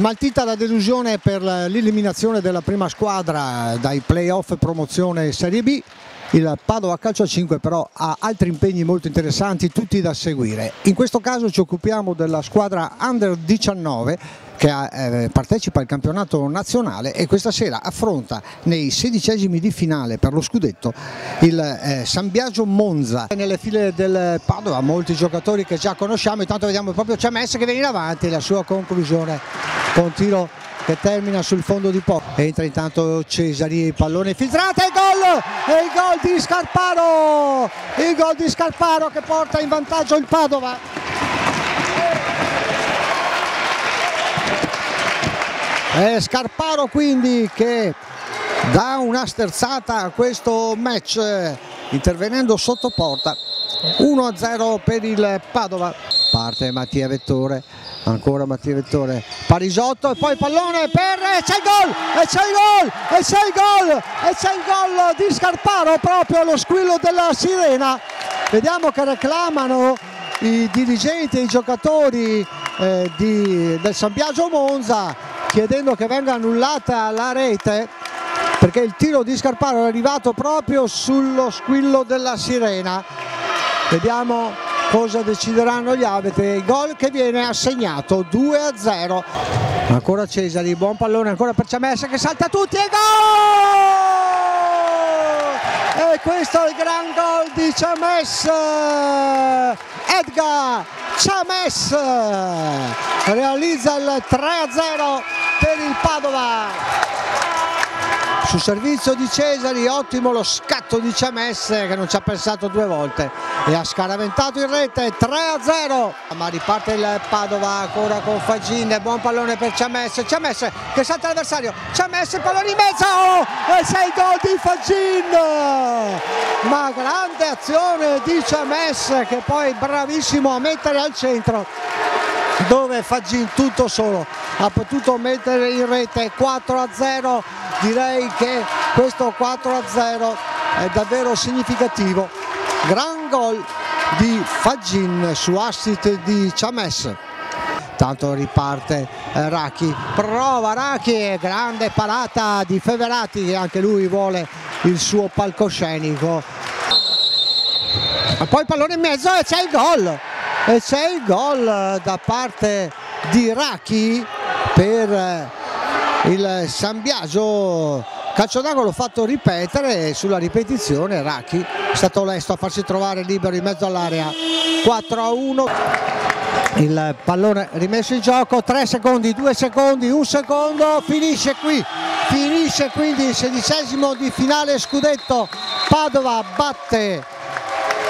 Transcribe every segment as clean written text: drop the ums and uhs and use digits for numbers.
Smaltita la delusione per l'eliminazione della prima squadra dai playoff promozione Serie B. Il Padova Calcio a 5 però ha altri impegni molto interessanti, tutti da seguire. In questo caso ci occupiamo della squadra Under 19 che partecipa al campionato nazionale e questa sera affronta nei 16esimi di finale per lo scudetto il San Biagio Monza. Nelle file del Padova molti giocatori che già conosciamo, intanto vediamo proprio Ciamesse che viene in avanti, la sua conclusione con tiro che termina sul fondo di poco. Entra intanto Cesari, pallone infiltrato e il gol di Scarparo, il gol di Scarparo che porta in vantaggio il Padova. È Scarparo quindi che dà una sterzata a questo match intervenendo sotto porta. 1-0 per il Padova. Parte Mattia Vettore, ancora Mattia Vettore, Parisotto e poi il pallone per c'è il gol e c'è il gol di Scarparo proprio allo squillo della sirena. Vediamo che reclamano i dirigenti e i giocatori del San Biagio Monza chiedendo che venga annullata la rete perché il tiro di Scarparo è arrivato proprio sullo squillo della sirena. Vediamo cosa decideranno gli arbitri. Il gol che viene assegnato 2-0. Ancora Cesari, buon pallone ancora per Ciamesse che salta tutti e gol! E questo è il gran gol di Ciamesse. Edgar Ciamesse realizza il 3-0 per il Padova. Sul servizio di Cesari, ottimo lo scatto di Ciamesse che non ci ha pensato due volte e ha scaraventato in rete. 3-0, ma riparte il Padova ancora con Fagin, buon pallone per Ciamesse, Ciamesse che salta l'avversario, Ciamesse pallone in mezzo e 6 gol di Fagin, ma grande azione di Ciamesse che poi bravissimo a mettere al centro dove Fagin tutto solo ha potuto mettere in rete. 4-0, direi che questo 4-0 è davvero significativo. Gran gol di Fagin su assist di Ciamesse. Tanto riparte Rachi, prova Rachi, grande parata di Feverati che anche lui vuole il suo palcoscenico. E poi il pallone in mezzo e c'è il gol. E c'è il gol da parte di Rachi per il San Biagio. Calcio d'angolo fatto ripetere e sulla ripetizione Rachi è stato lesto a farsi trovare libero in mezzo all'area. 4-1, il pallone rimesso in gioco, 3 secondi, 2 secondi, 1 secondo, finisce qui, finisce quindi il 16esimo di finale scudetto. Padova batte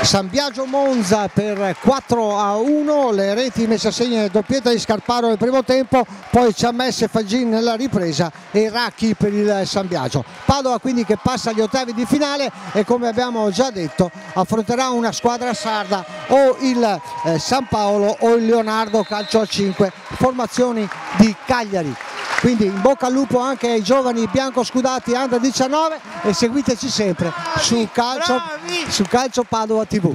San Biagio Monza per 4-1, le reti messe a segno nel doppietta di Scarparo nel primo tempo, poi Ciamesse e Fagin nella ripresa e Rachi per il San Biagio. Padova quindi che passa agli ottavi di finale e come abbiamo già detto affronterà una squadra sarda o il San Paolo o il Leonardo Calcio a 5, formazioni di Cagliari. Quindi in bocca al lupo anche ai giovani biancoscudati Under 19 e seguiteci sempre su Calcio Padova TV.